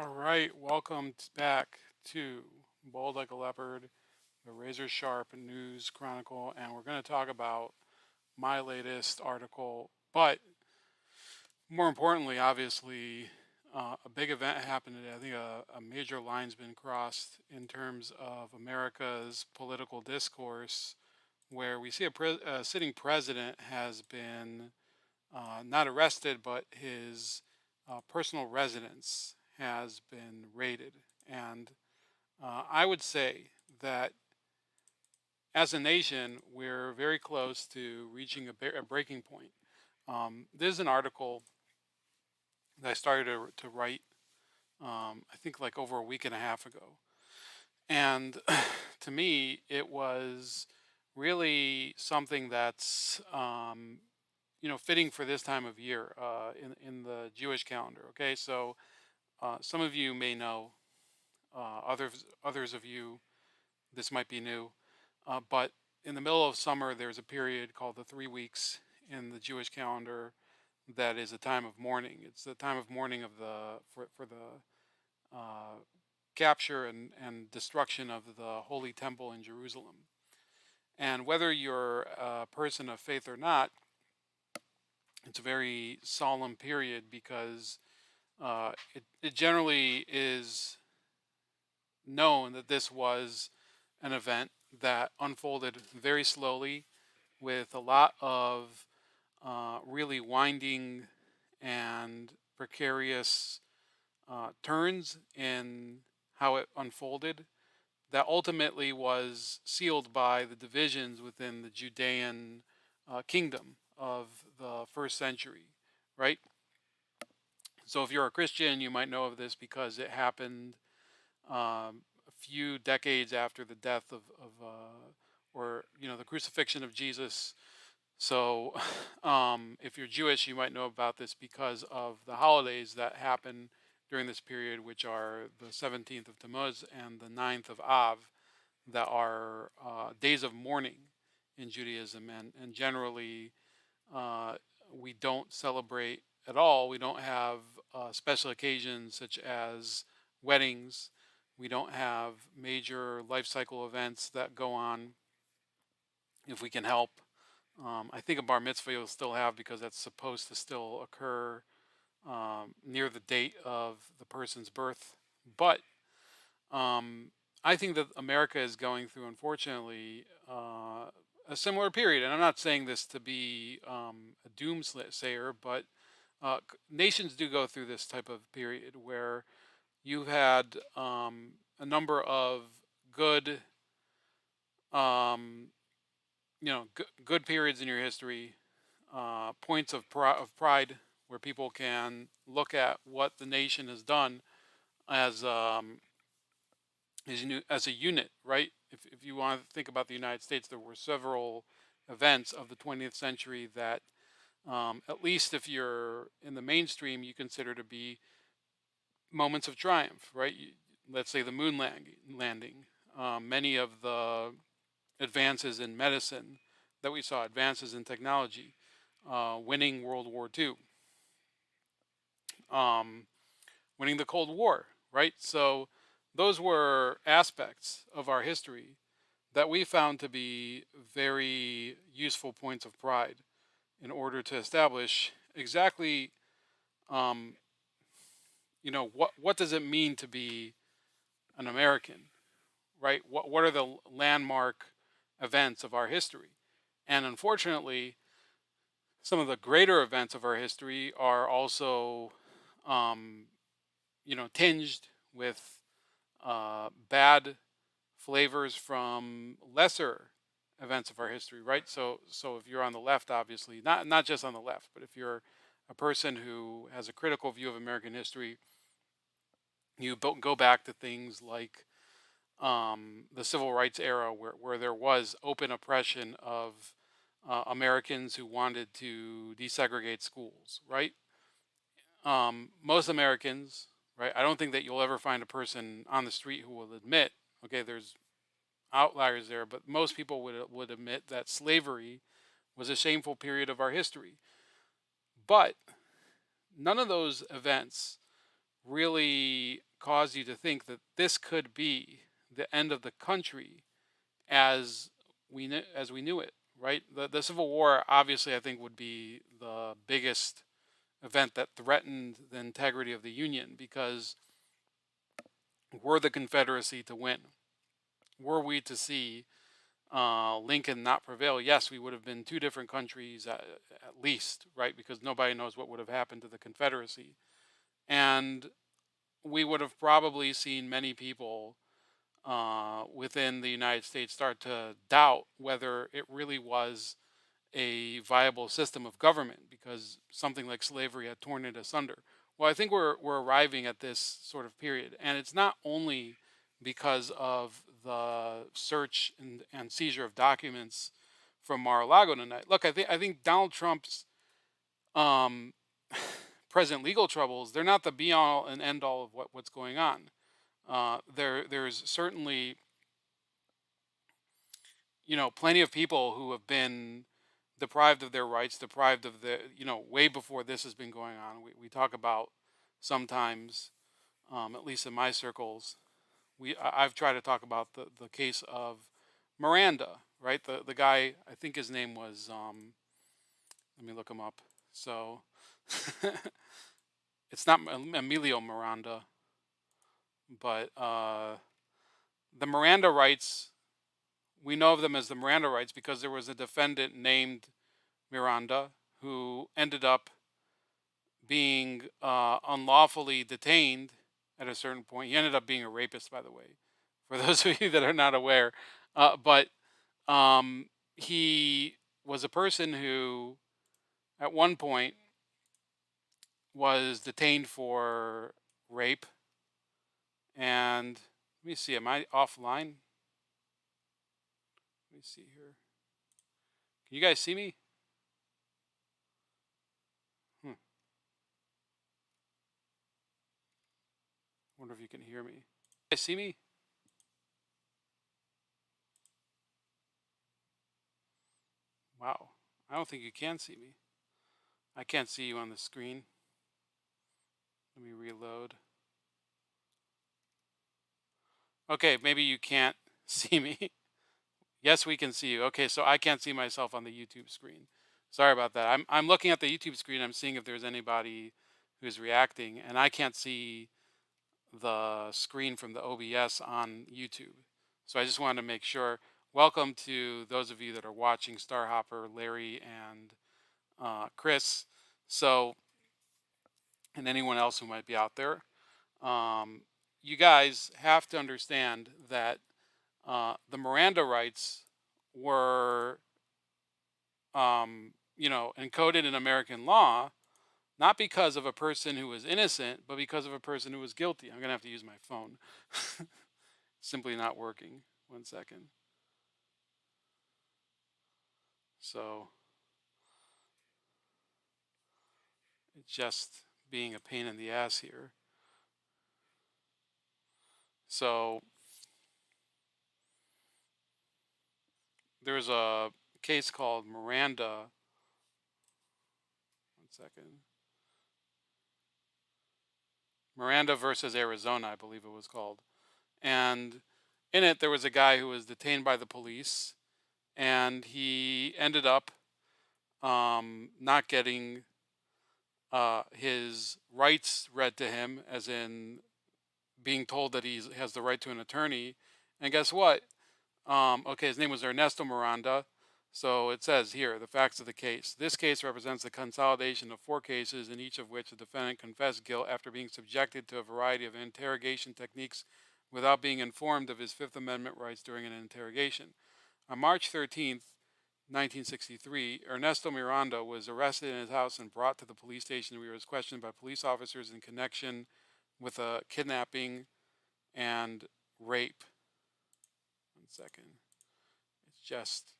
All right, welcome back to Bold Like a Leopard, the Razor Sharp News Chronicle, and we're going to talk about my latest article. But more importantly, obviously, a big event happened today. I think a major line's been crossed in terms of America's political discourse, where we see a sitting president has been not arrested, but his personal residence has been raided. And I would say that as a nation, we're very close to reaching a breaking point. This is an article that I started to write, I think like over a week and a half ago. And to me, it was really something that's, fitting for this time of year in the Jewish calendar. Okay, so some of you may know, others of you, this might be new. But in the middle of summer, there's a period called the 3 weeks in the Jewish calendar that is a time of mourning. It's the time of mourning of for the uh, capture and destruction of the Holy Temple in Jerusalem. And whether you're a person of faith or not, it's a very solemn period because it generally is known that this was an event that unfolded very slowly with a lot of really winding and precarious turns in how it unfolded that ultimately was sealed by the divisions within the Judean kingdom of the first century, right? So if you're a Christian, you might know of this because it happened a few decades after the death or the crucifixion of Jesus. So if you're Jewish, you might know about this because of the holidays that happen during this period, which are the 17th of Tammuz and the 9th of Av, that are days of mourning in Judaism. And generally, uh, we don't celebrate at all. We don't have special occasions such as weddings. We don't have major life cycle events that go on if we can help. I think a bar mitzvah you'll still have because that's supposed to still occur near the date of the person's birth. But I think that America is going through, unfortunately, a similar period. And I'm not saying this to be a doomsayer, but nations do go through this type of period where you've had a number of good, um, good periods in your history, points of pride where people can look at what the nation has done as as a unit, right? If you want to think about the United States, there were several events of the 20th century that, at least if you're in the mainstream, you consider to be moments of triumph, right? Let's say the landing, many of the advances in medicine that we saw, advances in technology, winning World War II, um, winning the Cold War, right? So those were aspects of our history that we found to be very useful points of pride in order to establish exactly, um, what does it mean to be an American, right? What are the landmark events of our history? And unfortunately, some of the greater events of our history are also, um, tinged with bad flavors from lesser events of our history, right? So if you're on the left, obviously, not just on the left, but if you're a person who has a critical view of American history, you go back to things like the civil rights era, where there was open oppression of Americans who wanted to desegregate schools, right? Most Americans, right? I don't think that you'll ever find a person on the street who will admit, okay, there's outliers there, but most people would admit that slavery was a shameful period of our history. But none of those events really cause you to think that this could be the end of the country as we knew it, right? The Civil War, obviously, I think would be the biggest event that threatened the integrity of the Union, because were the Confederacy to win, were we to see Lincoln not prevail, yes, we would have been two different countries at least, right? Because nobody knows what would have happened to the Confederacy. And we would have probably seen many people within the United States start to doubt whether it really was a viable system of government, because something like slavery had torn it asunder. Well, I think we're arriving at this sort of period, and it's not only because of the search and seizure of documents from Mar-a-Lago tonight. Look, I think Donald Trump's um, present legal troubles, they're not the be all and end all of what's going on. There's certainly, plenty of people who have been deprived of their rights, deprived of the, way before this has been going on. We talk about sometimes, at least in my circles, I've tried to talk about the case of Miranda, right? The guy, I think his name was, let me look him up. So it's not Emilio Miranda, but the Miranda rights, we know of them as the Miranda rights because there was a defendant named Miranda who ended up being unlawfully detained at a certain point. He ended up being a rapist, by the way, for those of you that are not aware. But he was a person who, at one point, was detained for rape. And let me see, am I offline? Let me see here. Can you guys see me? Wonder if you can hear me. You guys see me? Wow. I don't think you can see me. I can't see you on the screen. Let me reload. Okay, maybe you can't see me. Yes, we can see you. Okay, so I can't see myself on the YouTube screen. Sorry about that. I'm looking at the YouTube screen. I'm seeing if there's anybody who's reacting, and I can't see the screen from the OBS on YouTube. So I just wanted to make sure. Welcome to those of you that are watching, Starhopper, Larry, and Chris. So, and anyone else who might be out there. You guys have to understand that the Miranda rights were, encoded in American law, not because of a person who was innocent, but because of a person who was guilty. I'm going to have to use my phone. Simply not working. 1 second. So it's just being a pain in the ass here. So there's a case called Miranda. 1 second. Miranda versus Arizona, I believe it was called. And in it, there was a guy who was detained by the police, and he ended up not getting his rights read to him, as in being told that he has the right to an attorney. And guess what? Okay, his name was Ernesto Miranda. So it says here, the facts of the case. This case represents the consolidation of 4 cases, in each of which the defendant confessed guilt after being subjected to a variety of interrogation techniques without being informed of his Fifth Amendment rights during an interrogation. On March 13th, 1963, Ernesto Miranda was arrested in his house and brought to the police station, where he was questioned by police officers in connection with a kidnapping and rape. 1 second. It's just,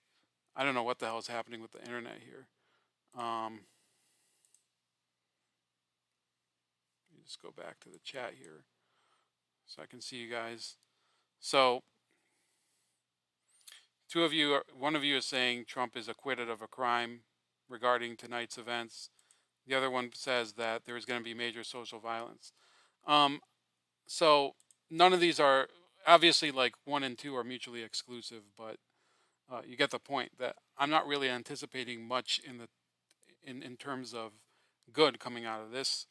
I don't know what the hell is happening with the internet here. Let me just go back to the chat here so I can see you guys. So, one of you is saying Trump is acquitted of a crime regarding tonight's events. The other one says that there's going to be major social violence. Um, so none of these are obviously like one and two are mutually exclusive, but you get the point that I'm not really anticipating much in terms of good coming out of this.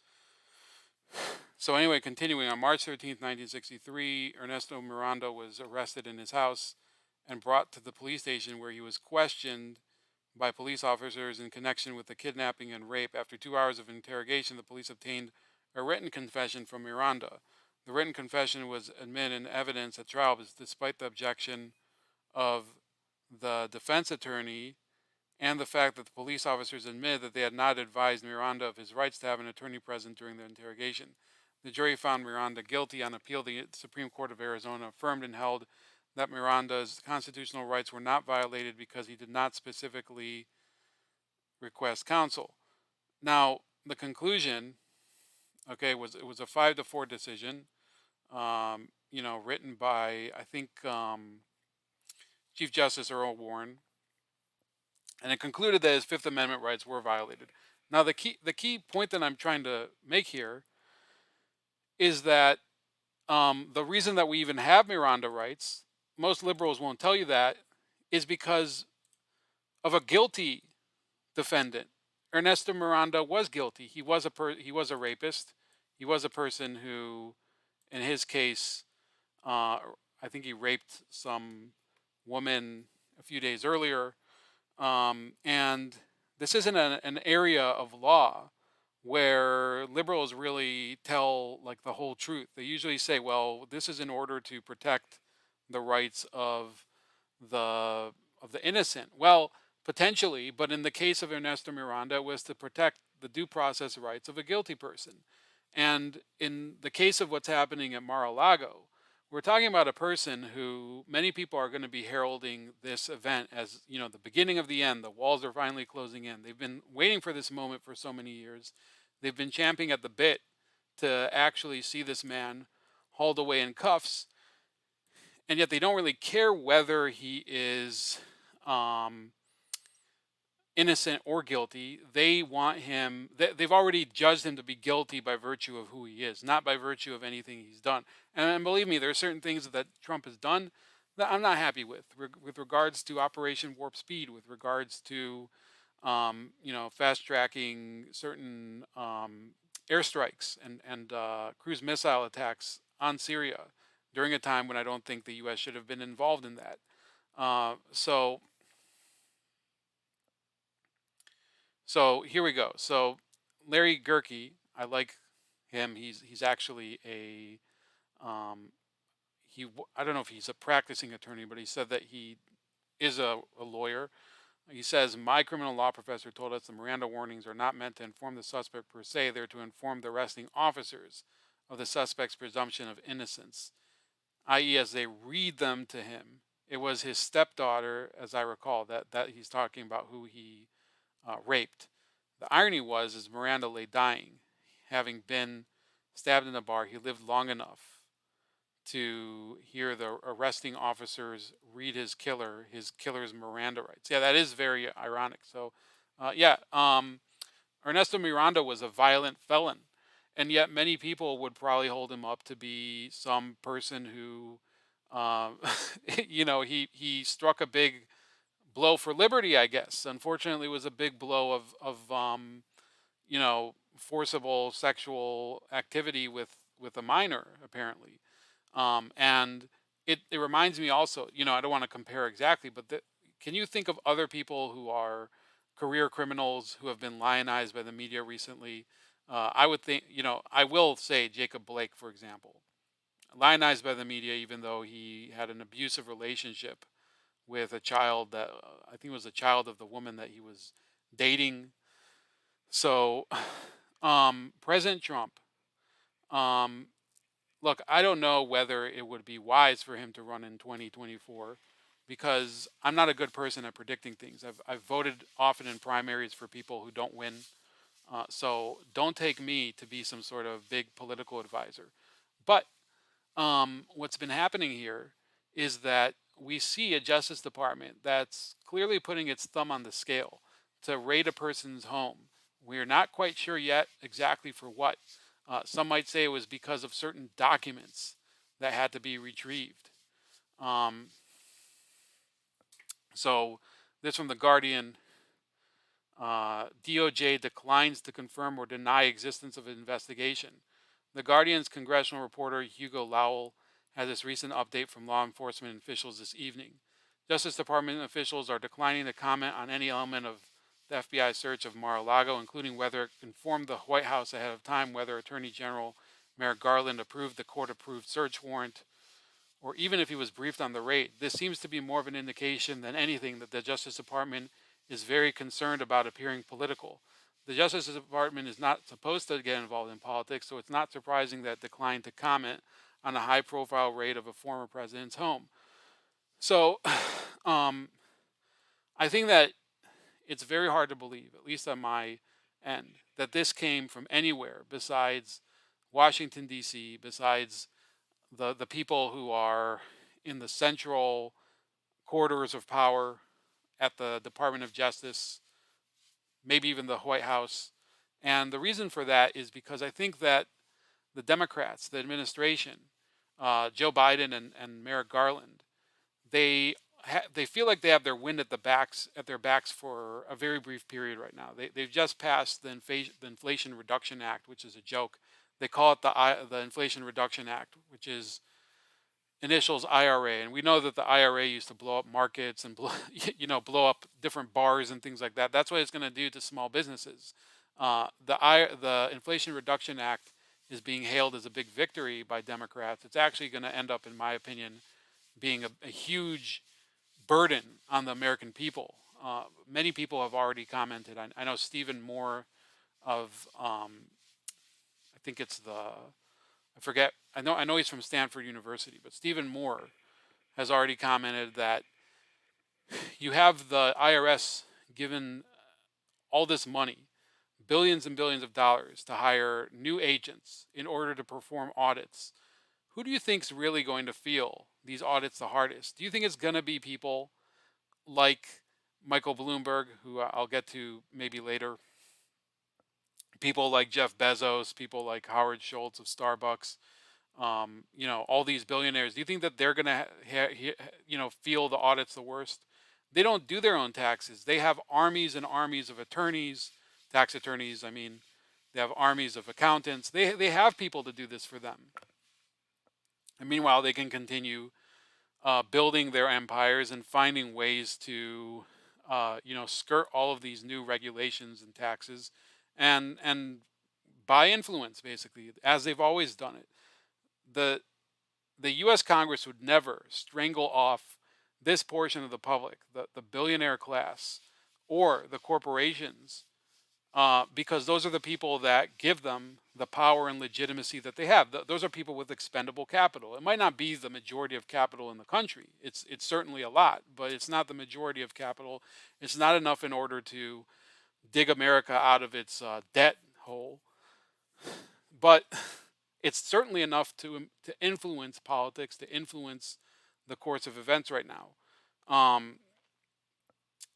So anyway, continuing on March 13th, 1963, Ernesto Miranda was arrested in his house and brought to the police station where he was questioned by police officers in connection with the kidnapping and rape. After 2 hours of interrogation, the police obtained a written confession from Miranda. The written confession was admitted in evidence at trial, despite the objection of the defense attorney and the fact that the police officers admitted that they had not advised Miranda of his rights to have an attorney present during the interrogation. The jury found Miranda guilty. On appeal, the Supreme Court of Arizona affirmed and held that Miranda's constitutional rights were not violated because he did not specifically request counsel. Now, the conclusion, okay, was it was a 5-4 decision, written by I think Chief Justice Earl Warren, and it concluded that his Fifth Amendment rights were violated. Now, the key point that I'm trying to make here is that the reason that we even have Miranda rights, most liberals won't tell you that, is because of a guilty defendant. Ernesto Miranda was guilty. He was a rapist. He was a person who, in his case, I think he raped some woman a few days earlier. And this isn't an area of law where liberals really tell like the whole truth. They usually say, well, this is in order to protect the rights the of the innocent. Well, potentially, but in the case of Ernesto Miranda, it was to protect the due process rights of a guilty person. And in the case of what's happening at Mar-a-Lago, we're talking about a person who many people are going to be heralding this event as, the beginning of the end. The walls are finally closing in. They've been waiting for this moment for so many years. They've been champing at the bit to actually see this man hauled away in cuffs. And yet they don't really care whether he is innocent or guilty. They want him, they've already judged him to be guilty by virtue of who he is, not by virtue of anything he's done. And believe me, there are certain things that Trump has done that I'm not happy with regards to Operation Warp Speed, with regards to, fast tracking certain airstrikes and cruise missile attacks on Syria during a time when I don't think the U.S. should have been involved in that. So here we go. So Larry Gerke, I like him. He's actually I don't know if he's a practicing attorney, but he said that he is a lawyer. He says, my criminal law professor told us the Miranda warnings are not meant to inform the suspect per se. They're to inform the arresting officers of the suspect's presumption of innocence, i.e. as they read them to him. It was his stepdaughter, as I recall, that he's talking about, who he raped. The irony is Miranda lay dying, having been stabbed in a bar. He lived long enough to hear the arresting officers read his killer's Miranda rights. Yeah, that is very ironic. So, Ernesto Miranda was a violent felon, and yet many people would probably hold him up to be some person who, he struck a big blow for liberty, I guess. Unfortunately, it was a big blow of forcible sexual activity with a minor, apparently. And it reminds me also, I don't want to compare exactly, but can you think of other people who are career criminals who have been lionized by the media recently? I would think, I will say Jacob Blake, for example, lionized by the media, even though he had an abusive relationship with a child that I think was a child of the woman that he was dating. So, President Trump, look, I don't know whether it would be wise for him to run in 2024 because I'm not a good person at predicting things. I've voted often in primaries for people who don't win. So don't take me to be some sort of big political advisor. But what's been happening here is that we see a Justice Department that's clearly putting its thumb on the scale to raid a person's home. We're not quite sure yet exactly for what. Some might say it was because of certain documents that had to be retrieved. Um, so this from the Guardian. DOJ declines to confirm or deny existence of an investigation. The Guardian's congressional reporter Hugo Lowell has this recent update from law enforcement officials this evening. Justice Department officials are declining to comment on any element of the FBI search of Mar-a-Lago, including whether it informed the White House ahead of time, whether Attorney General Merrick Garland approved the court-approved search warrant, or even if he was briefed on the raid. This seems to be more of an indication than anything that the Justice Department is very concerned about appearing political. The Justice Department is not supposed to get involved in politics, so it's not surprising that it declined to comment on a high profile raid of a former president's home. So I think that it's very hard to believe, at least on my end, that this came from anywhere besides Washington, D.C., besides the people who are in the central corridors of power at the Department of Justice, maybe even the White House. And the reason for that is because I think that the Democrats, the administration, Joe Biden and Merrick Garland, they they feel like they have their wind at their backs for a very brief period right now. They've just passed the Inflation Reduction Act, which is a joke. They call it the Inflation Reduction Act, which is initials IRA, and we know that the IRA used to blow up markets and blow up different bars and things like that. That's what it's going to do to small businesses. The Inflation Reduction Act is being hailed as a big victory by Democrats. It's actually going to end up, in my opinion, being a huge burden on the American people. Many people have already commented. I know Stephen Moore of I think it's I forget. I know he's from Stanford University, but Stephen Moore has already commented that you have the IRS given all this money, billions and billions of dollars, to hire new agents in order to perform audits. Who do you think's really going to feel these audits the hardest? Do you think it's going to be people like Michael Bloomberg, who I'll get to maybe later, people like Jeff Bezos, people like Howard Schultz of Starbucks, all these billionaires? Do you think that they're going to, feel the audits the worst? They don't do their own taxes. They have armies and armies of attorneys, tax attorneys. I mean, they have armies of accountants. They have people to do this for them. And meanwhile, they can continue building their empires and finding ways to, skirt all of these new regulations and taxes, and by influence, basically, as they've always done it. The U.S. Congress would never strangle off this portion of the public, the billionaire class, or the corporations, because those are the people that give them the power and legitimacy that they have. Those are people with expendable capital. It might not be the majority of capital in the country. It's certainly a lot, but it's not the majority of capital. It's not enough in order to dig America out of its debt hole. But it's certainly enough to influence politics, to influence the course of events right now.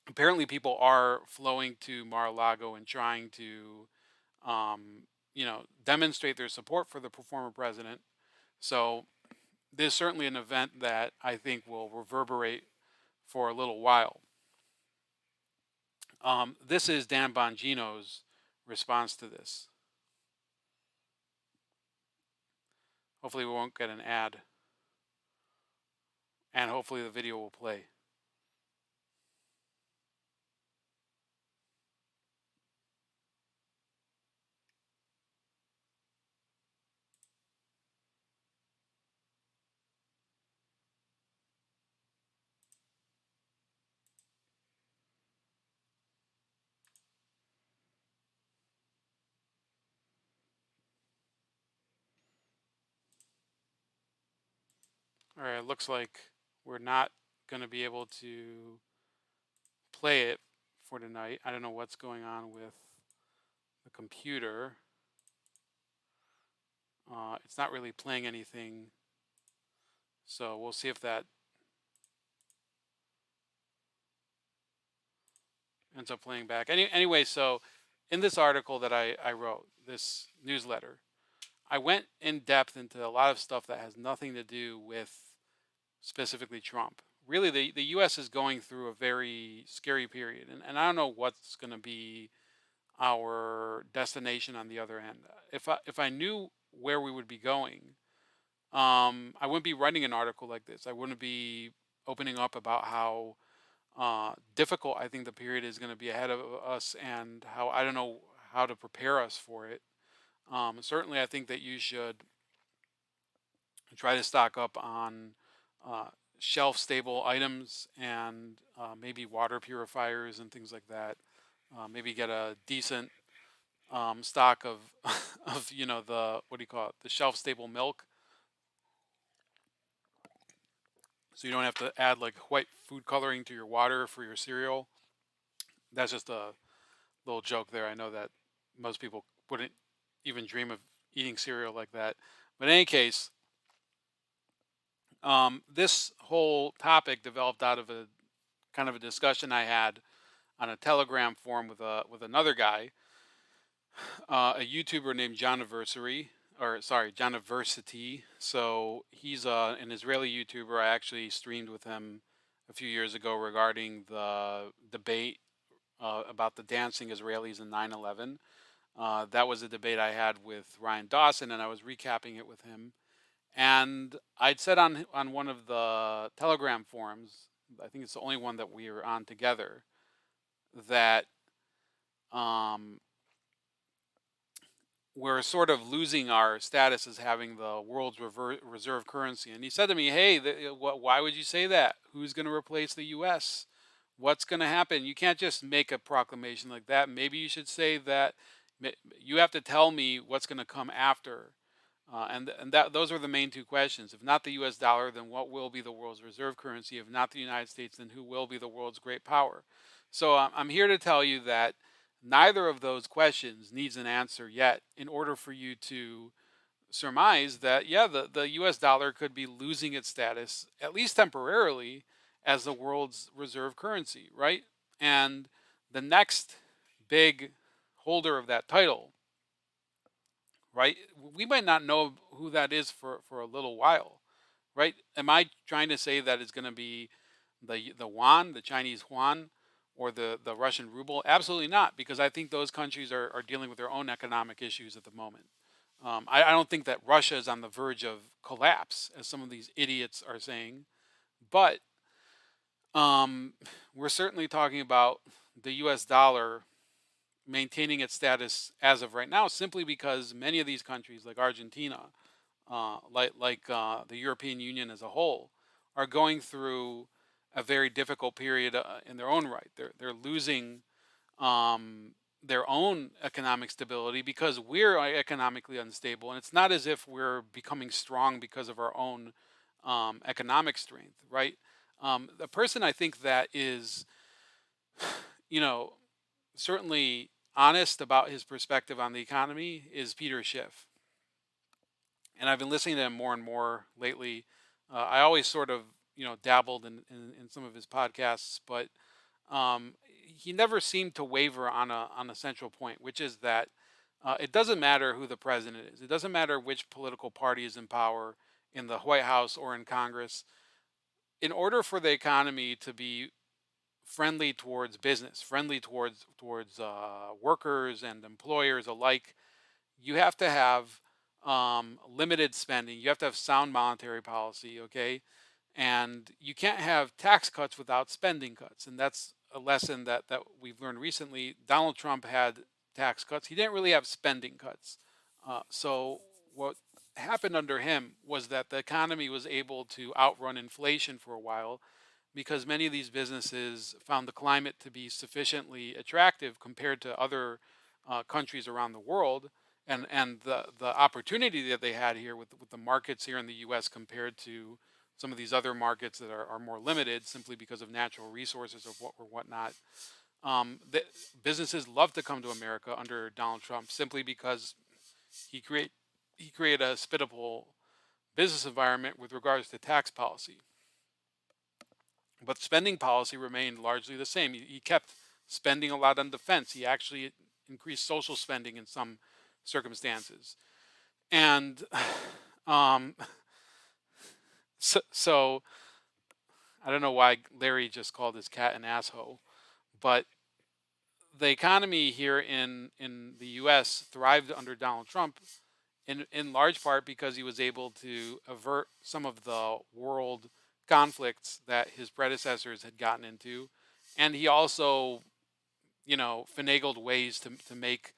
Apparently, people are flowing to Mar-a-Lago and trying to, demonstrate their support for the former president. So there's certainly an event that I think will reverberate for a little while. This is Dan Bongino's response to this. Hopefully we won't get an ad. And hopefully the video will play. All right, it looks like we're not going to be able to play it for tonight. I don't know what's going on with the computer. It's not really playing anything. So we'll see if that ends up playing back. Anyway, so in this article that I wrote, this newsletter, I went in depth into a lot of stuff that has nothing to do with specifically Trump. Really, the U.S. is going through a very scary period, and I don't know what's going to be our destination on the other end. If I knew where we would be going, I wouldn't be writing an article like this. I wouldn't be opening up about how difficult I think the period is going to be ahead of us, and how I don't know how to prepare us for it. Certainly, I think that you should try to stock up on uh, shelf stable items, and maybe water purifiers and things like that. Maybe get a decent stock of of the, what do you call it, the shelf stable milk, so you don't have to add like white food coloring to your water for your cereal. That's just a little joke there. I know that most people wouldn't even dream of eating cereal like that. But in any case, this whole topic developed out of a kind of a discussion I had on a Telegram forum with another guy, a YouTuber named Johniversary, or sorry, Johniversity. So he's an Israeli YouTuber. I actually streamed with him a few years ago regarding the debate about the dancing Israelis in 9/11. That was a debate I had with Ryan Dawson, and I was recapping it with him. And I'd said on one of the Telegram forums, I think it's the only one that we are on together, that um, we're sort of losing our status as having the world's reserve currency. And he said to me, "Hey, why would you say that? Who's going to replace the U.S.? What's going to happen? You can't just make a proclamation like that. Maybe you should say that you have to tell me what's going to come after." And that those are the main two questions. If not the U.S. dollar, then what will be the world's reserve currency? If not the United States, then who will be the world's great power? So I'm here to tell you that neither of those questions needs an answer yet in order for you to surmise that, yeah, the US dollar could be losing its status, at least temporarily, as the world's reserve currency, right? And the next big holder of that title, right? We might not know who that is for a little while, right? Am I trying to say that it's going to be the yuan, the Chinese yuan, or the Russian ruble? Absolutely not, because I think those countries are dealing with their own economic issues at the moment. I don't think that Russia is on the verge of collapse, as some of these idiots are saying, but um, we're certainly talking about the U.S. dollar maintaining its status as of right now, simply because many of these countries, like Argentina, the European Union as a whole, are going through a very difficult period in their own right. They're losing um, their own economic stability because we're economically unstable, and it's not as if we're becoming strong because of our own economic strength, right? The person I think that is, you know, certainly honest about his perspective on the economy is Peter Schiff, and I've been listening to him more and more lately. I always sort of, dabbled in some of his podcasts, but he never seemed to waver on a central point, which is that it doesn't matter who the president is. It doesn't matter which political party is in power in the White House or in Congress. In order for the economy to be friendly towards business, friendly towards workers and employers alike, you have to have limited spending. You have to have sound monetary policy, okay? And you can't have tax cuts without spending cuts. And that's a lesson that we've learned recently. Donald Trump had tax cuts. He didn't really have spending cuts. So what happened under him was that the economy was able to outrun inflation for a while, because many of these businesses found the climate to be sufficiently attractive compared to other countries around the world, and the opportunity that they had here with the markets here in the U.S. compared to some of these other markets that are more limited simply because of natural resources or whatnot. The businesses love to come to America under Donald Trump simply because he create he created a spittable business environment with regards to tax policy. But spending policy remained largely the same. He kept spending a lot on defense. He actually increased social spending in some circumstances. And um, so I don't know why Larry just called his cat an asshole, but the economy here in the U.S. thrived under Donald Trump in large part because he was able to avert some of the world conflicts that his predecessors had gotten into, and he also, finagled ways to make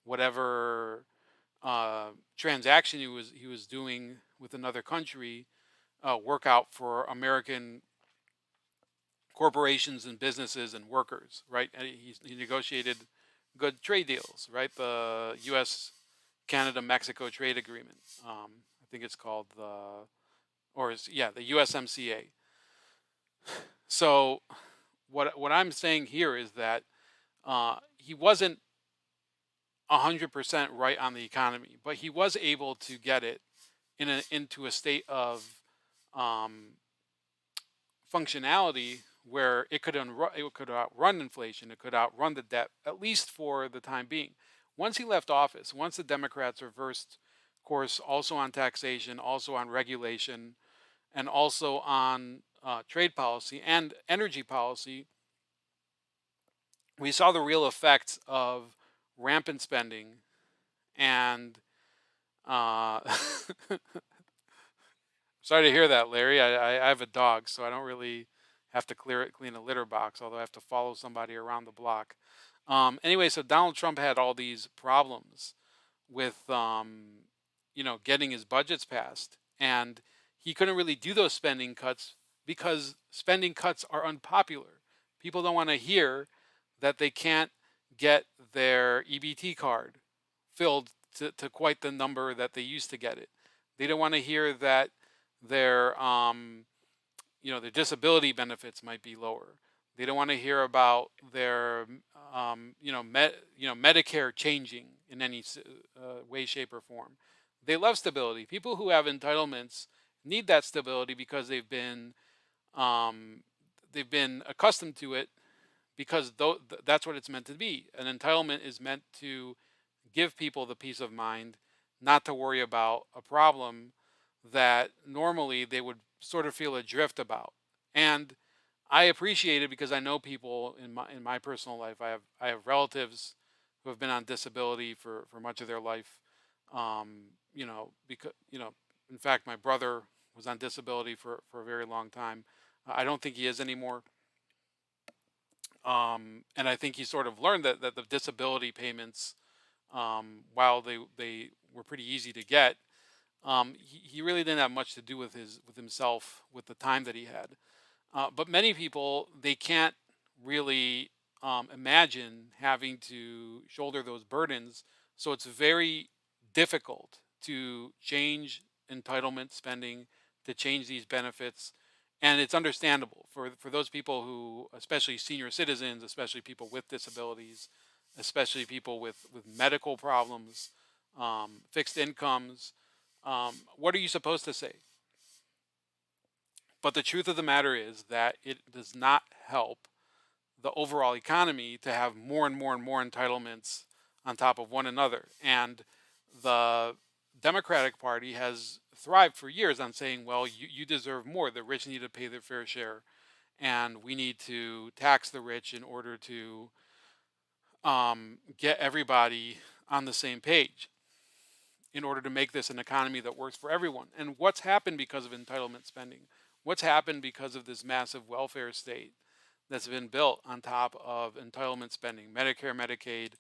whatever transaction he was doing with another country work out for American corporations and businesses and workers, right? And he negotiated good trade deals, right? The U.S. Canada Mexico trade agreement. I think it's called the USMCA. So what I'm saying here is that he wasn't 100% right on the economy, but he was able to get it into a state of um, functionality where it could outrun inflation, it could outrun the debt, at least for the time being. Once he left office, once the Democrats reversed course, also on taxation, also on regulation, and also on trade policy and energy policy, we saw the real effects of rampant spending and uh, sorry to hear that, Larry. I have a dog, so I don't really have to clean a litter box, although I have to follow somebody around the block. Anyway, so Donald Trump had all these problems with, getting his budgets passed, and he couldn't really do those spending cuts because spending cuts are unpopular. People don't want to hear that they can't get their EBT card filled to quite the number that they used to get it. They don't want to hear that their their disability benefits might be lower. They don't want to hear about their Medicare changing in any way, shape, or form. They love stability. People who have entitlements need that stability because um, they've been accustomed to it because that's what it's meant to be. An entitlement is meant to give people the peace of mind not to worry about a problem that normally they would sort of feel adrift about. And I appreciate it because I know people in my personal life. I have relatives who have been on disability for much of their life. Because in fact, my brother was on disability for a very long time. I don't think he is anymore. And I think he sort of learned that the disability payments, while they were pretty easy to get, he really didn't have much to do with himself with the time that he had. But many people, they can't really imagine having to shoulder those burdens. So it's very difficult to change entitlement spending, to change these benefits. And it's understandable for those people who, especially senior citizens, especially people with disabilities, especially people with medical problems, fixed incomes. What are you supposed to say? But the truth of the matter is that it does not help the overall economy to have more and more and more entitlements on top of one another. And the Democratic Party has thrived for years on saying, well, you deserve more. The rich need to pay their fair share. And we need to tax the rich in order to get everybody on the same page in order to make this an economy that works for everyone. And what's happened because of entitlement spending? What's happened because of this massive welfare state that's been built on top of entitlement spending, Medicare, Medicaid,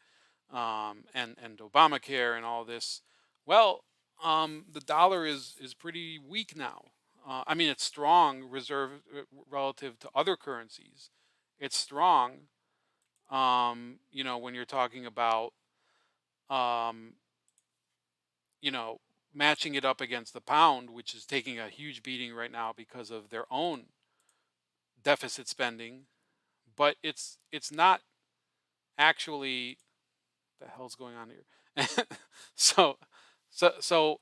and Obamacare, and all this? Well, the dollar is pretty weak now. I mean, it's strong relative to other currencies. It's strong, when you're talking about, um, matching it up against the pound, which is taking a huge beating right now because of their own deficit spending. But it's not actually, the hell's going on here. so so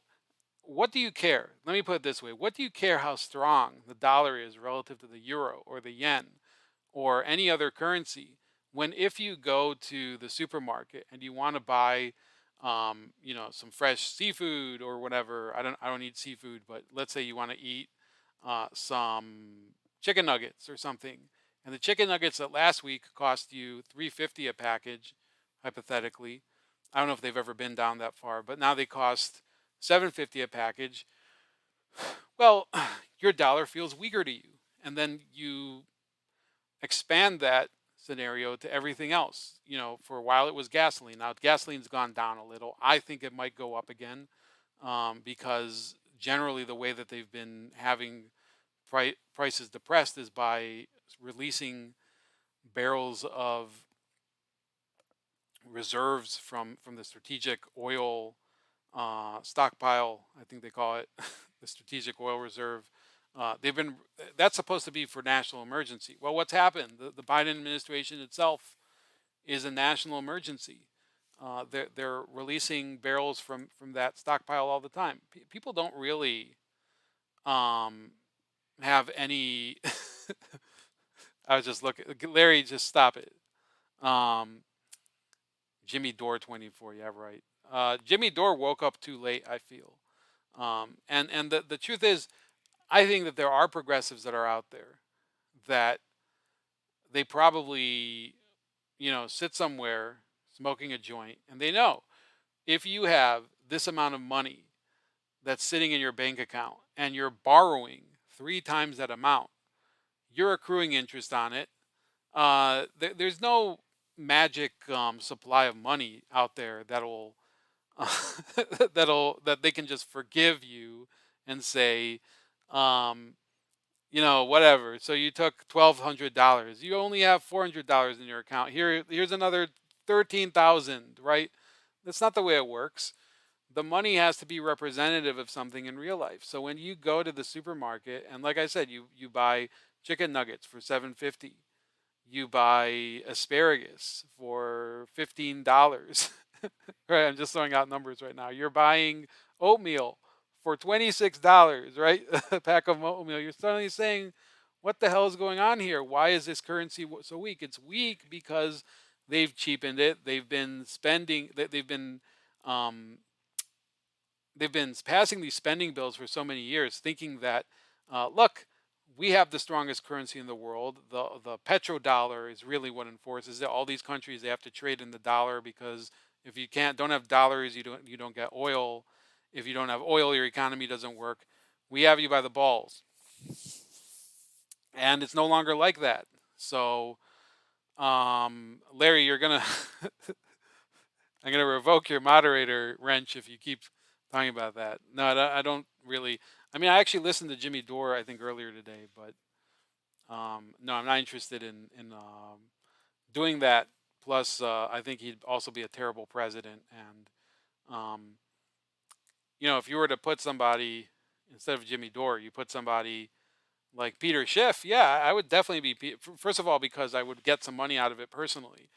what do you care? Let me put it this way: what do you care how strong the dollar is relative to the euro or the yen or any other currency, when if you go to the supermarket and you want to buy some fresh seafood or whatever. I don't eat seafood, but let's say you want to eat some chicken nuggets or something, and the chicken nuggets that last week cost you 350 a package, hypothetically. I don't know if they've ever been down that far, but now they cost 750 a package. Well, your dollar feels weaker to you, and then you expand that scenario to everything else. For a while it was gasoline. Now gasoline's gone down a little. I think it might go up again, because generally the way that they've been having prices depressed is by releasing barrels of reserves from the strategic oil stockpile. I think they call it the strategic oil reserve. They've been That's supposed to be for national emergency. Well, what's happened? The Biden administration itself is a national emergency. They're releasing barrels from that stockpile all the time. People don't really um, have any. I was just looking. Larry, just stop it. Um, Jimmy Dore 24. Yeah, right. Jimmy Dore woke up too late, I feel. And the truth is, I think that there are progressives that are out there that they probably, sit somewhere smoking a joint, and they know if you have this amount of money that's sitting in your bank account and you're borrowing three times that amount, you're accruing interest on it. There's no magic supply of money out there that'll that they can just forgive you and say, um, whatever. So you took $1,200. You only have $400 in your account. Here's another 13,000. Right? That's not the way it works. The money has to be representative of something in real life. So when you go to the supermarket and, like I said, you buy chicken nuggets for 7.50, you buy asparagus for $15. Right, I'm just throwing out numbers right now. You're buying oatmeal for $26, right? A pack of oatmeal. You're suddenly saying, what the hell is going on here? Why is this currency so weak? It's weak because they've cheapened it. They've been spending. Um, they've been passing these spending bills for so many years, thinking that, look, we have the strongest currency in the world. The petrodollar is really what enforces it. All these countries, they have to trade in the dollar, because if you don't have dollars, you don't get oil. If you don't have oil, your economy doesn't work. We have you by the balls, and it's no longer like that. So, Larry, you're gonna I'm gonna revoke your moderator wrench if you keep talking about that. No, I don't really. I mean, I actually listened to Jimmy Dore, I think, earlier today, but no, I'm not interested in doing that. Plus, I think he'd also be a terrible president. And um, if you were to put somebody instead of Jimmy Dore, you put somebody like Peter Schiff. Yeah, I would definitely be. First of all, because I would get some money out of it personally.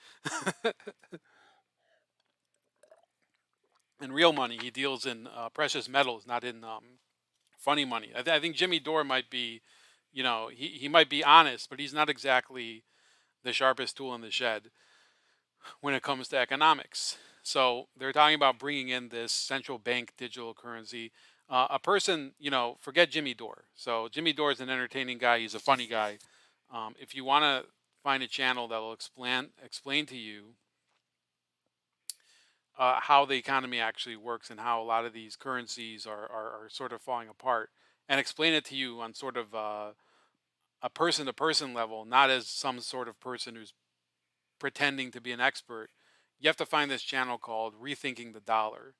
In real money. He deals in precious metals, not in funny money. I think Jimmy Dore might be, he might be honest, but he's not exactly the sharpest tool in the shed when it comes to economics. So they're talking about bringing in this central bank digital currency. A person, forget Jimmy Dore. So Jimmy Dore is an entertaining guy. He's a funny guy. If you want to find a channel that will explain to you how the economy actually works and how a lot of these currencies are sort of falling apart, and explain it to you on sort of a person to person level, not as some sort of person who's pretending to be an expert. You have to find this channel called Rethinking the Dollar.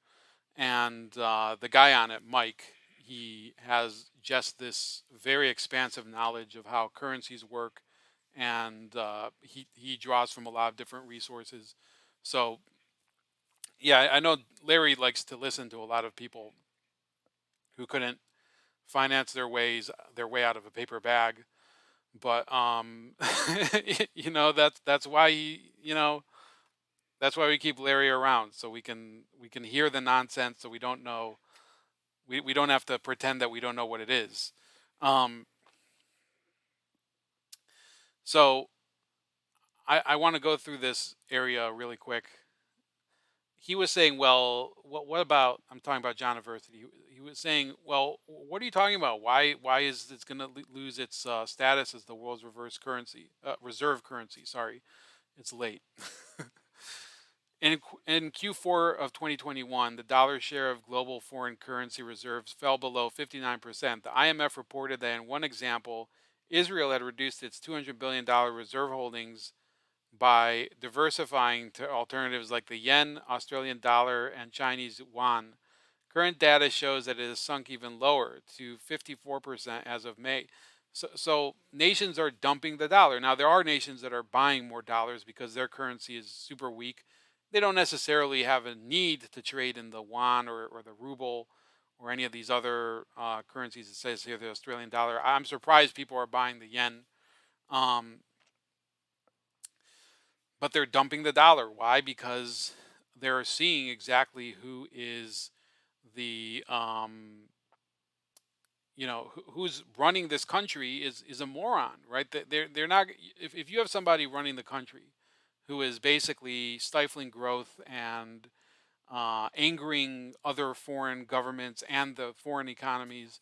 And the guy on it, Mike, he has just this very expansive knowledge of how currencies work. And he draws from a lot of different resources. So yeah, I know Larry likes to listen to a lot of people who couldn't finance their way out of a paper bag. But that's why that's why we keep Larry around, so we can hear the nonsense, so we don't know we don't have to pretend that we don't know what it is. Um, so I want to go through this area really quick. he was saying, well, what about? I'm talking about John University. He was saying, well, what are you talking about? Why is it going to lose its status as the world's reserve currency? Sorry, it's late. In Q4 of 2021, the dollar share of global foreign currency reserves fell below 59%. The IMF reported that in one example, Israel had reduced its $200 billion reserve holdings by diversifying to alternatives like the yen, Australian dollar, and Chinese yuan. Current data shows that it has sunk even lower to 54% as of May. So nations are dumping the dollar. Now, there are nations that are buying more dollars because their currency is super weak. They don't necessarily have a need to trade in the yuan or the ruble or any of these other currencies. It says here the Australian dollar. I'm surprised people are buying the yen. Um, but they're dumping the dollar. Why? Because they're seeing exactly who is the who's running this country is a moron, right? They're not. If you have somebody running the country who is basically stifling growth and angering other foreign governments and the foreign economies,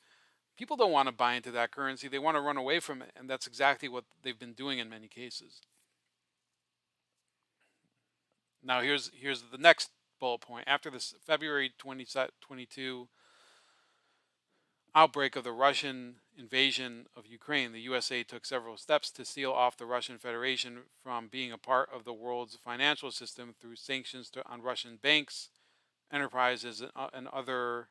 people don't want to buy into that currency. They want to run away from it, and that's exactly what they've been doing in many cases. Now here's the next bullet point. After this February 2022 outbreak of the Russian invasion of Ukraine, the USA took several steps to seal off the Russian Federation from being a part of the world's financial system through sanctions on Russian banks, enterprises, and other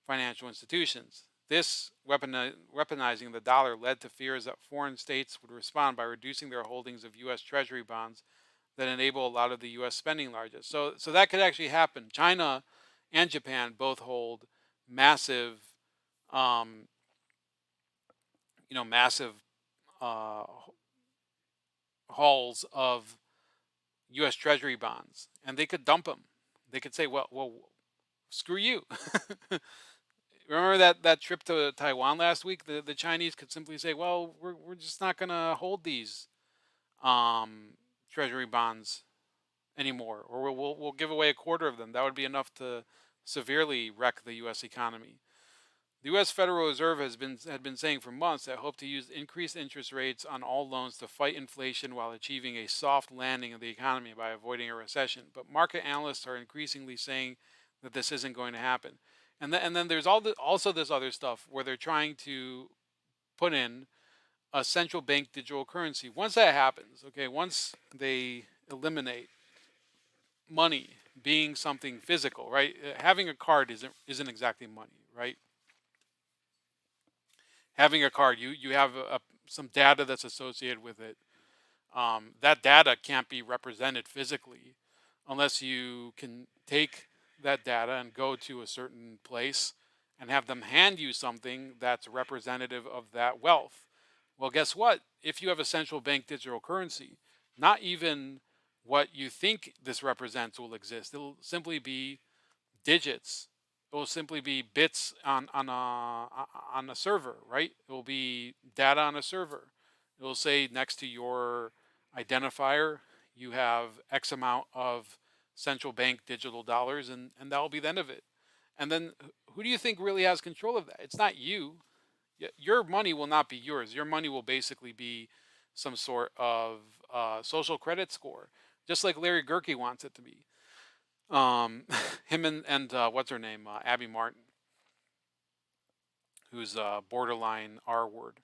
financial institutions. This weaponizing the dollar led to fears that foreign states would respond by reducing their holdings of U.S. Treasury bonds that enable a lot of the U.S. spending largesse. So that could actually happen. China and Japan both hold massive, um, massive uh, hauls of U.S. Treasury bonds, and they could dump them. They could say, well, screw you. Remember that trip to Taiwan last week? The Chinese could simply say, well, we're just not going to hold these Treasury bonds anymore, or we'll give away a quarter of them. That would be enough to severely wreck the U.S. economy. The U.S. Federal Reserve had been saying for months that it hoped to use increased interest rates on all loans to fight inflation while achieving a soft landing of the economy by avoiding a recession. But market analysts are increasingly saying that this isn't going to happen. And then there's also this other stuff where they're trying to put in a central bank digital currency. Once that happens, okay, once they eliminate money being something physical, right? Having a card isn't exactly money, right? Having a card, you have some data that's associated with it. That data can't be represented physically unless you can take that data and go to a certain place and have them hand you something that's representative of that wealth. Well, guess what? If you have a central bank digital currency, not even what you think this represents will exist. It'll simply be digits. It will simply be bits on a server, right? It will be data on a server. It will say next to your identifier, you have X amount of central bank digital dollars, and that will be the end of it. And then who do you think really has control of that? It's not you. Your money will not be yours. Your money will basically be some sort of social credit score, just like Larry Gerke wants it to be. Him and what's her name, Abby Martin, who's borderline R word.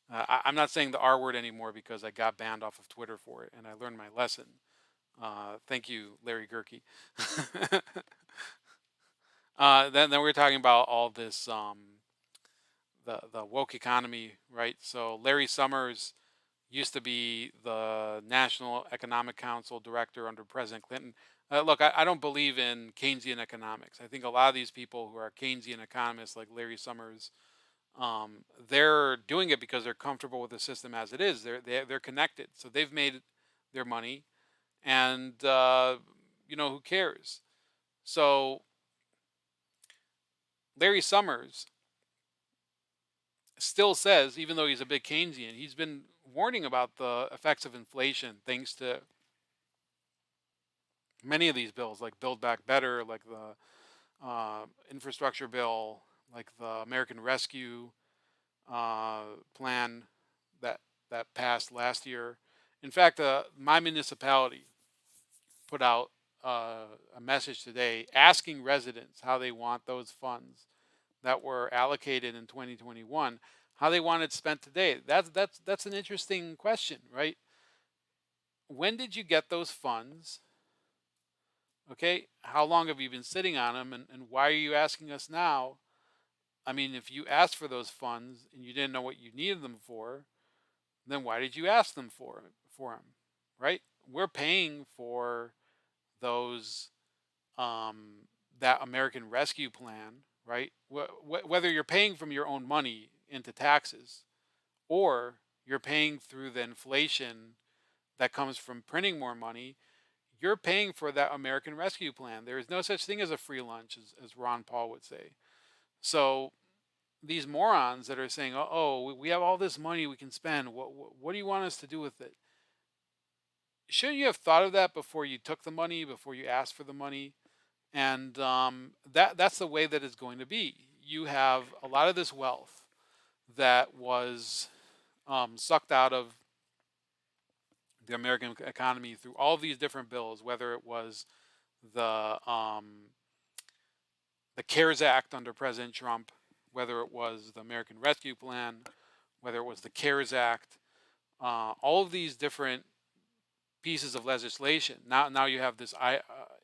I'm not saying the R word anymore because I got banned off of Twitter for it, and I learned my lesson. Thank you, Larry Gerke. Then we're talking about all this the woke economy, right? So Larry Summers used to be the National Economic Council director under President Clinton. Look, I don't believe in Keynesian economics. I think a lot of these people who are Keynesian economists, like Larry Summers, they're doing it because they're comfortable with the system as it is. They're connected, so they've made their money, and who cares? So Larry Summers still says, even though he's a big Keynesian, he's been warning about the effects of inflation thanks to many of these bills, like Build Back Better, like the infrastructure bill, like the American Rescue plan that passed last year. In fact, my municipality put out a message today asking residents how they want those funds that were allocated in 2021, how they want it spent today. That's an interesting question, right? When did you get those funds? Okay, how long have you been sitting on them, and why are you asking us now? I mean, if you asked for those funds and you didn't know what you needed them for, then why did you ask them for them, right? We're paying for those that American Rescue Plan, right? Whether you're paying from your own money into taxes or you're paying through the inflation that comes from printing more money, you're paying for that American Rescue Plan. There is no such thing as a free lunch, as Ron Paul would say. So these morons that are saying, "Oh, we have all this money we can spend. What do you want us to do with it?" Shouldn't you have thought of that before you took the money, before you asked for the money? And that's the way that it's going to be. You have a lot of this wealth that was sucked out of the American economy through all of these different bills, whether it was the the CARES Act under President Trump, whether it was the American Rescue Plan, whether it was the CARES Act, all of these different pieces of legislation. Now you have this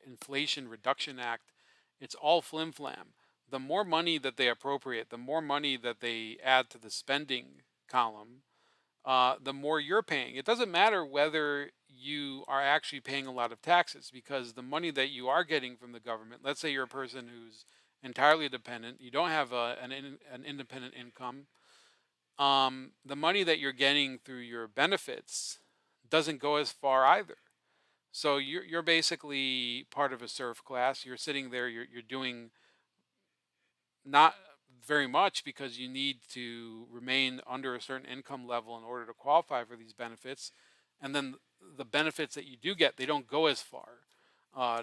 Inflation Reduction Act. It's all flim flam. The more money that they appropriate, the more money that they add to the spending column, the more you're paying. It doesn't matter whether you are actually paying a lot of taxes, because the money that you are getting from the government, let's say you're a person who's entirely dependent, you don't have an independent income, the money that you're getting through your benefits doesn't go as far either. So you're basically part of a serf class. You're sitting there, you're doing not very much because you need to remain under a certain income level in order to qualify for these benefits. And then the benefits that you do get, they don't go as far.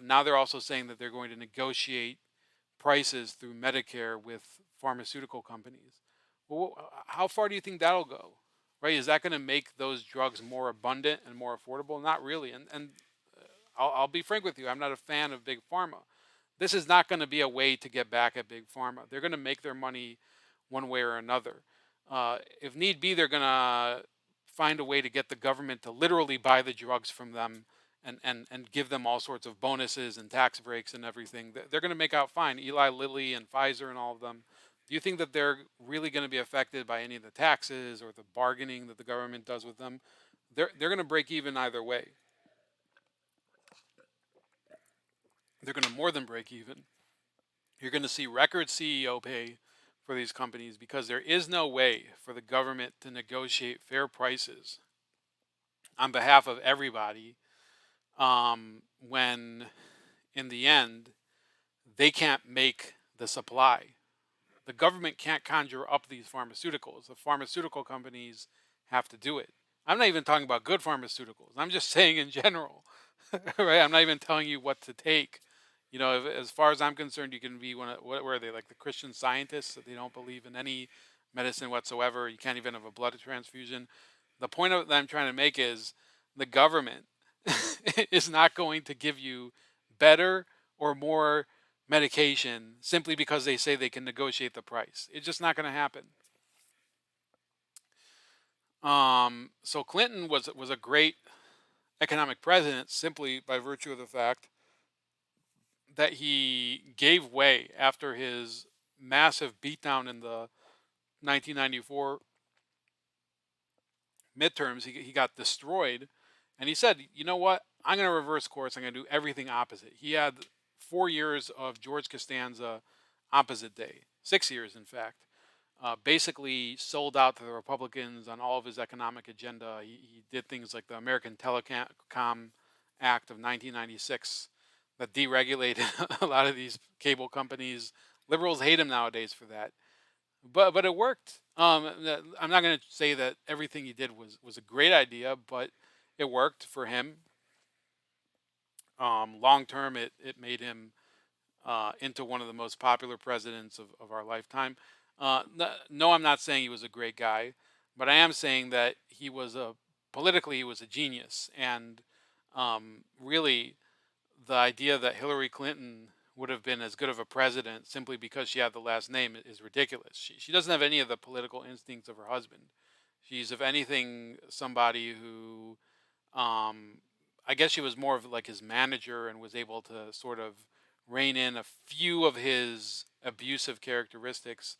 Now they're also saying that they're going to negotiate prices through Medicare with pharmaceutical companies. Well, how far do you think that'll go? Right? Is that going to make those drugs more abundant and more affordable? Not really. And I'll be frank with you, I'm not a fan of big pharma. This is not going to be a way to get back at big pharma. They're going to make their money one way or another. If need be, they're going to find a way to get the government to literally buy the drugs from them and give them all sorts of bonuses and tax breaks and everything. They're going to make out fine. Eli Lilly and Pfizer and all of them. Do you think that they're really going to be affected by any of the taxes or the bargaining that the government does with them? They're going to break even either way. They're going to more than break even. You're going to see record CEO pay for these companies because there is no way for the government to negotiate fair prices on behalf of everybody when, in the end, they can't make the supply. The government can't conjure up these pharmaceuticals. The pharmaceutical companies have to do it. I'm not even talking about good pharmaceuticals. I'm just saying in general, right? I'm not even telling you what to take. As far as I'm concerned, you can be what were they, like the Christian Scientists, that they don't believe in any medicine whatsoever. You can't even have a blood transfusion. The point that I'm trying to make is the government is not going to give you better or more medication simply because they say they can negotiate the price. It's just not going to happen. So Clinton was a great economic president simply by virtue of the fact that he gave way after his massive beatdown in the 1994 midterms. He got destroyed, and he said, "You know what? I'm going to reverse course. I'm going to do everything opposite." He had 4 years of George Costanza opposite day, 6 years, in fact. Basically sold out to the Republicans on all of his economic agenda. He did things like the American Telecom Act of 1996 that deregulated a lot of these cable companies. Liberals hate him nowadays for that, but it worked. I'm not going to say that everything he did was a great idea, but it worked for him. Long term, it made him into one of the most popular presidents of our lifetime. No, I'm not saying he was a great guy, but I am saying that politically he was a genius, and really the idea that Hillary Clinton would have been as good of a president simply because she had the last name is ridiculous. She doesn't have any of the political instincts of her husband. She's, if anything, somebody who, um, I guess she was more of like his manager and was able to sort of rein in a few of his abusive characteristics,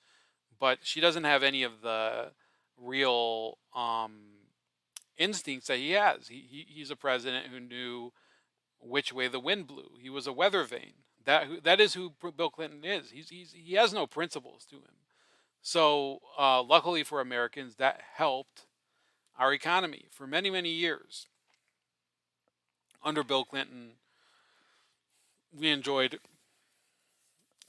but she doesn't have any of the real instincts that he has. He's a president who knew which way the wind blew. He was a weather vane. That is who Bill Clinton is. He has no principles to him. So luckily for Americans, that helped our economy for many, many years. Under Bill Clinton, we enjoyed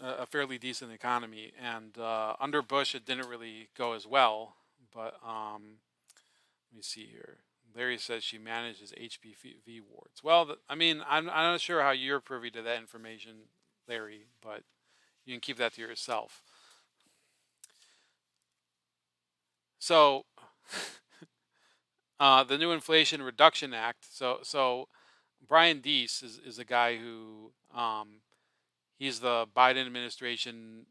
a fairly decent economy, and under Bush, it didn't really go as well. But let me see here. Larry says she manages HPV wards. Well, I mean, I'm not sure how you're privy to that information, Larry, but you can keep that to yourself. So, the new Inflation Reduction Act. So Brian Deese is a guy who he's the Biden administration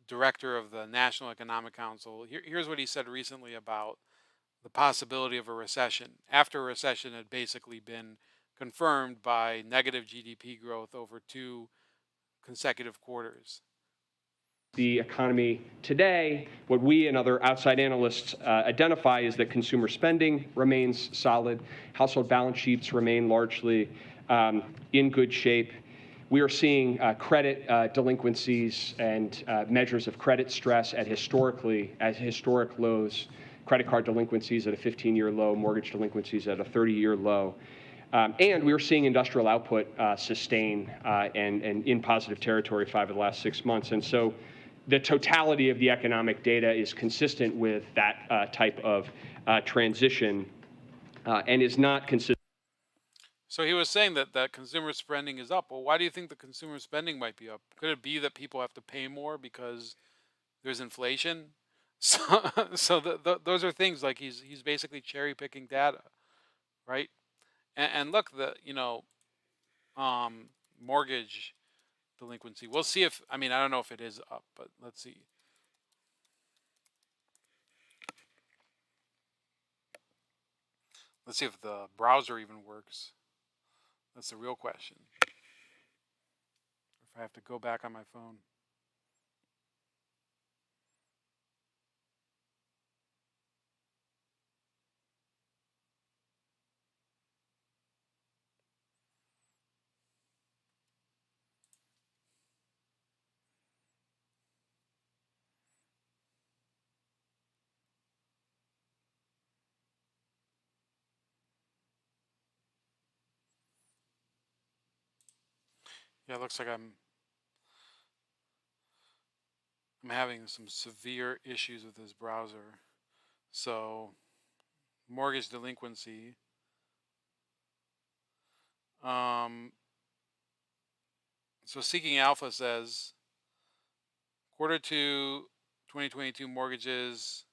director of the National Economic Council. Here's what he said recently about the possibility of a recession after a recession had basically been confirmed by negative GDP growth over 2 consecutive quarters. The economy today, what we and other outside analysts identify is that consumer spending remains solid, household balance sheets remain largely in good shape. We are seeing credit delinquencies and measures of credit stress at historic lows. Credit card delinquencies at a 15-year low, mortgage delinquencies at a 30-year low. And we are seeing industrial output sustain and in positive territory 5 of the last 6 months. And so the totality of the economic data is consistent with that type of transition and is not consistent. So he was saying that consumer spending is up. Well, why do you think the consumer spending might be up? Could it be that people have to pay more because there's inflation? So those are things like he's basically cherry picking data, right? And look, mortgage delinquency. We'll see if, I mean, I don't know if it is up, but let's see. Let's see if the browser even works. That's the real question. If I have to go back on my phone. Yeah, it looks like I'm having some severe issues with this browser. So, mortgage delinquency. So Seeking Alpha says Q2 2022 mortgages,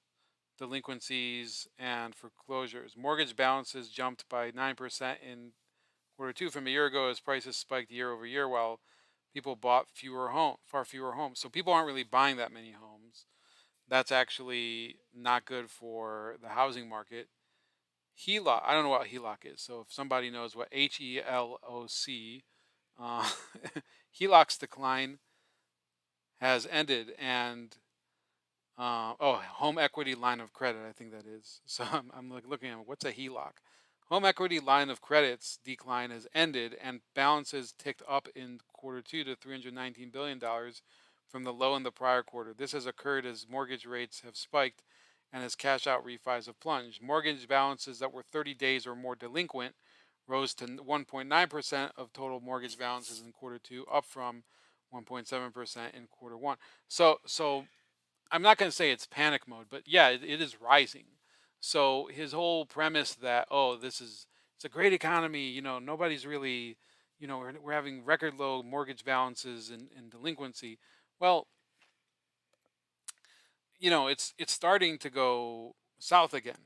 delinquencies, and foreclosures. Mortgage balances jumped by 9% in Q2 from a year ago as prices spiked year over year, while people bought far fewer homes. So people aren't really buying that many homes. That's actually not good for the housing market. HELOC, I don't know what HELOC is. So if somebody knows what HELOC, HELOC's decline has ended, and home equity line of credit, I think that is. So I'm like looking at what's a HELOC. Home equity line of credit's decline has ended, and balances ticked up in Q2 to $319 billion from the low in the prior quarter. This has occurred as mortgage rates have spiked and as cash out refis have plunged. Mortgage balances that were 30 days or more delinquent rose to 1.9% of total mortgage balances in Q2, up from 1.7% in Q1. So I'm not going to say it's panic mode, but yeah, it is rising. So his whole premise that, oh, this is it's a great economy. Nobody's really, we're having record low mortgage balances and delinquency. Well, it's starting to go south again.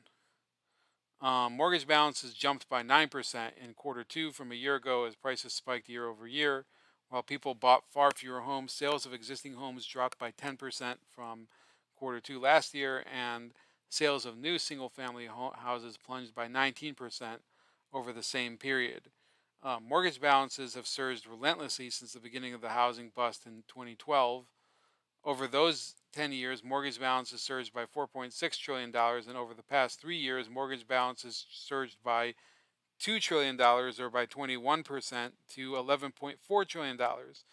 Mortgage balances jumped by 9% in quarter two from a year ago as prices spiked year over year. While people bought far fewer homes, sales of existing homes dropped by 10% from quarter two last year, and sales of new single family houses plunged by 19% over the same period. Mortgage balances have surged relentlessly since the beginning of the housing bust in 2012. Over those 10 years, mortgage balances surged by $4.6 trillion dollars, and over the past 3 years, mortgage balances surged by $2 trillion dollars, or by 21% to $11.4 trillion dollars.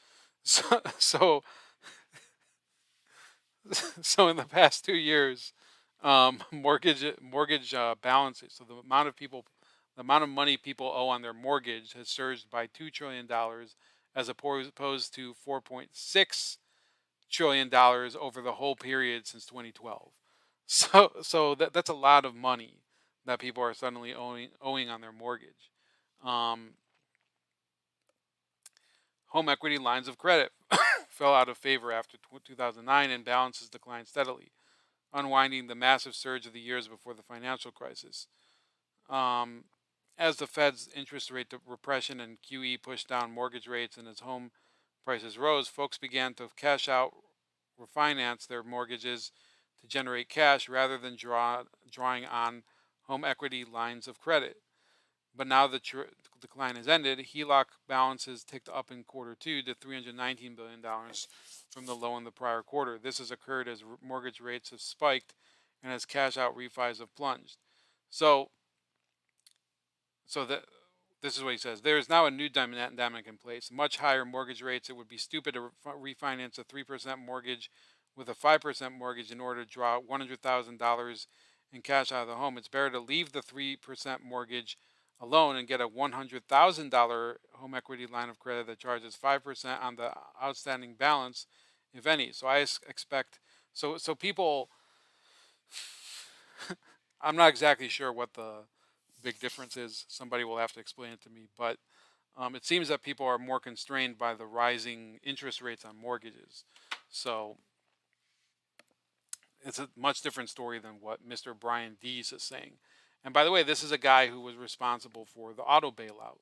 So, so in the past 2 years, mortgage balances, so the amount of money people owe on their mortgage has surged by $2 trillion dollars as opposed to $4.6 trillion over the whole period since 2012. So that's a lot of money that people are suddenly owing on their mortgage. Um, Home equity lines of credit fell out of favor after 2009, and balances declined steadily, unwinding the massive surge of the years before the financial crisis. Um, as the Fed's interest rate repression and QE pushed down mortgage rates and as home prices rose, folks began to cash out, refinance their mortgages to generate cash rather than drawing on home equity lines of credit. But now the decline has ended. HELOC balances ticked up in quarter two to $319 billion from the low in the prior quarter. This has occurred as mortgage rates have spiked and as cash out refis have plunged. So, so that this is what he says. There is now a new dynamic in place. Much higher mortgage rates. It would be stupid to refinance a 3% mortgage with a 5% mortgage in order to draw $100,000 in cash out of the home. It's better to leave the 3% mortgage alone and get a $100,000 home equity line of credit that charges 5% on the outstanding balance, if any. So I expect so people. I'm not exactly sure what the big difference is. Somebody will have to explain it to me, but it seems that people are more constrained by the rising interest rates on mortgages. So it's a much different story than what Mr. Brian Dees is saying. And by the way, this is a guy who was responsible for the auto bailout.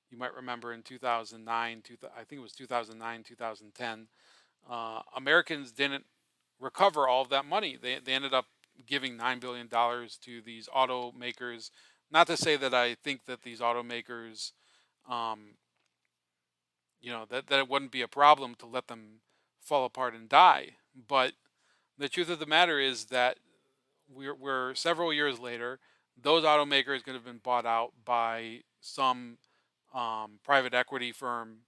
You might remember in 2009, I think it was 2009, 2010, Americans didn't recover all of that money. They ended up giving $9 billion to these automakers. Not to say that I think that these automakers, um, that it wouldn't be a problem to let them fall apart and die. But the truth of the matter is that we're several years later. Those automakers could have been bought out by some private equity firm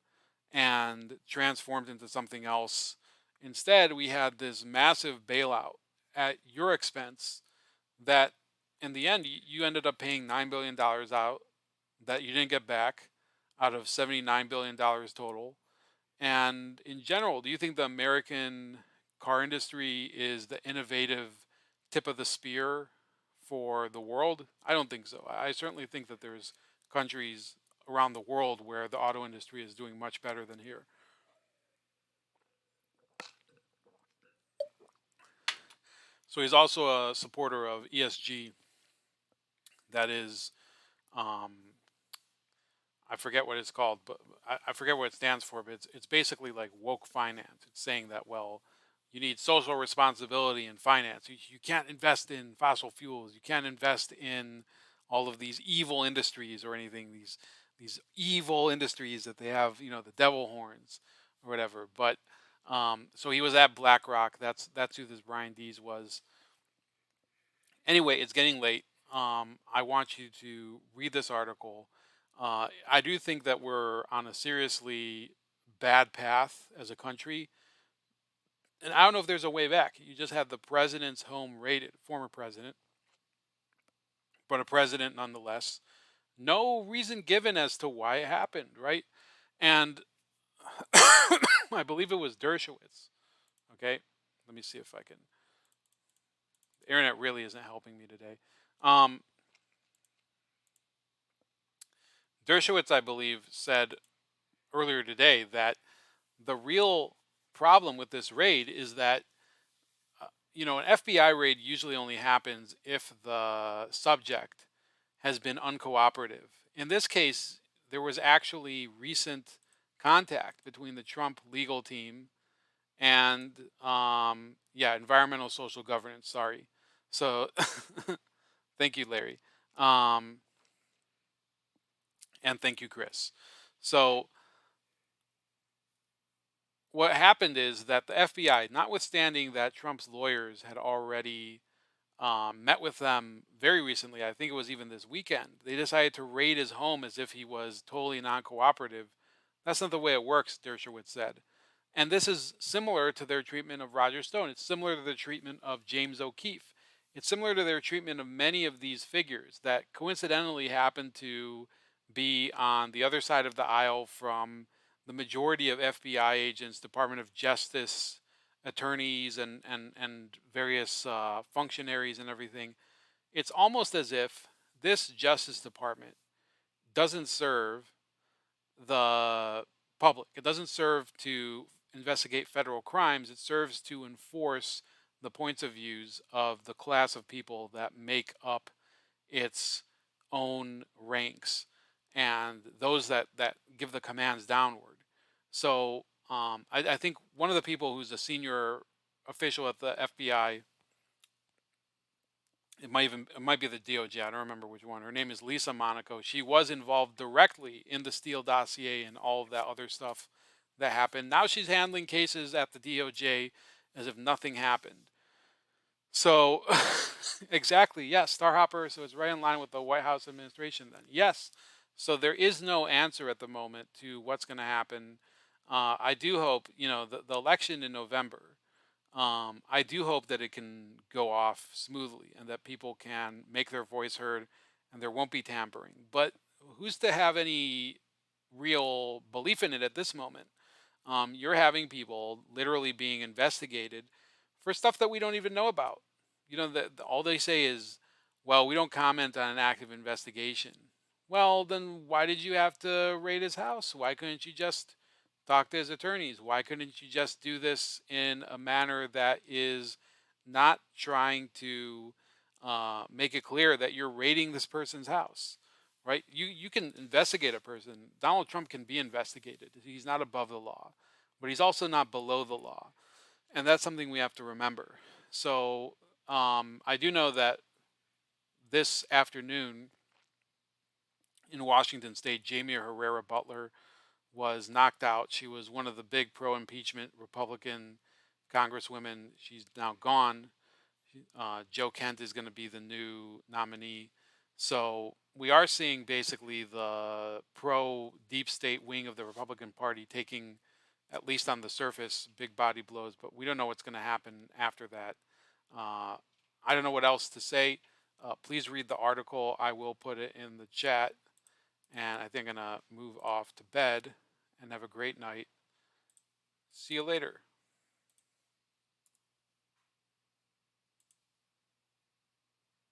and transformed into something else. Instead, we had this massive bailout at your expense that in the end you ended up paying $9 billion out that you didn't get back out of $79 billion total. And in general, do you think the American car industry is the innovative tip of the spear for the world? I don't think so. I certainly think that there's countries around the world where the auto industry is doing much better than here. So he's also a supporter of ESG. That is, um, I forget what it's called, but I forget what it stands for. But it's basically like woke finance. It's saying that, well, you need social responsibility in finance. You can't invest in fossil fuels. You can't invest in all of these evil industries or anything. These evil industries that they have, the devil horns or whatever. But so he was at BlackRock. That's who this Brian Dees was. Anyway, it's getting late. I want you to read this article. I do think that we're on a seriously bad path as a country. And I don't know if there's a way back. You just had the president's home raided, former president, but a president nonetheless. No reason given as to why it happened, right? And I believe it was Dershowitz. Okay, let me see if I can. The internet really isn't helping me today. Um, Dershowitz, I believe, said earlier today that the real problem with this raid is that an FBI raid usually only happens if the subject has been uncooperative. In this case, there was actually recent contact between the Trump legal team and environmental social governance. Sorry. So thank you, Larry. Um, and thank you, Chris. So what happened is that the FBI, notwithstanding that Trump's lawyers had already met with them very recently, I think it was even this weekend, they decided to raid his home as if he was totally non cooperative. That's not the way it works, Dershowitz said. And this is similar to their treatment of Roger Stone. It's similar to the treatment of James O'Keefe. It's similar to their treatment of many of these figures that coincidentally happen to be on the other side of the aisle from the majority of FBI agents, Department of Justice attorneys, and various functionaries and everything. It's almost as if this Justice Department doesn't serve the public. It doesn't serve to investigate federal crimes. It serves to enforce the points of views of the class of people that make up its own ranks and those that give the commands downward. So I think one of the people who's a senior official at the FBI, it might be the DOJ. I don't remember which one. Her name is Lisa Monaco. She was involved directly in the Steele dossier and all of that other stuff that happened. Now she's handling cases at the DOJ as if nothing happened. So exactly, yes, Starhopper. So it's right in line with the White House administration. Then yes. So there is no answer at the moment to what's going to happen. I do hope the election in November. I do hope that it can go off smoothly and that people can make their voice heard and there won't be tampering. But who's to have any real belief in it at this moment? You're having people literally being investigated for stuff that we don't even know about. All they say is, well, we don't comment on an active investigation. Well, then why did you have to raid his house? Why couldn't you just talk to his attorneys? Why couldn't you just do this in a manner that is not trying to make it clear that you're raiding this person's house? Right? You can investigate a person. Donald Trump can be investigated. He's not above the law, but he's also not below the law, and that's something we have to remember. So I do know that this afternoon in Washington State, Jamie Herrera Butler was knocked out. She was one of the big pro impeachment Republican congresswomen. She's now gone. Joe Kent is going to be the new nominee. So we are seeing basically the pro deep state wing of the Republican Party taking, at least on the surface, big body blows, but we don't know what's going to happen after that. Uh, I don't know what else to say. Please read the article. I will put it in the chat. And I think I'm going to move off to bed and have a great night. See you later.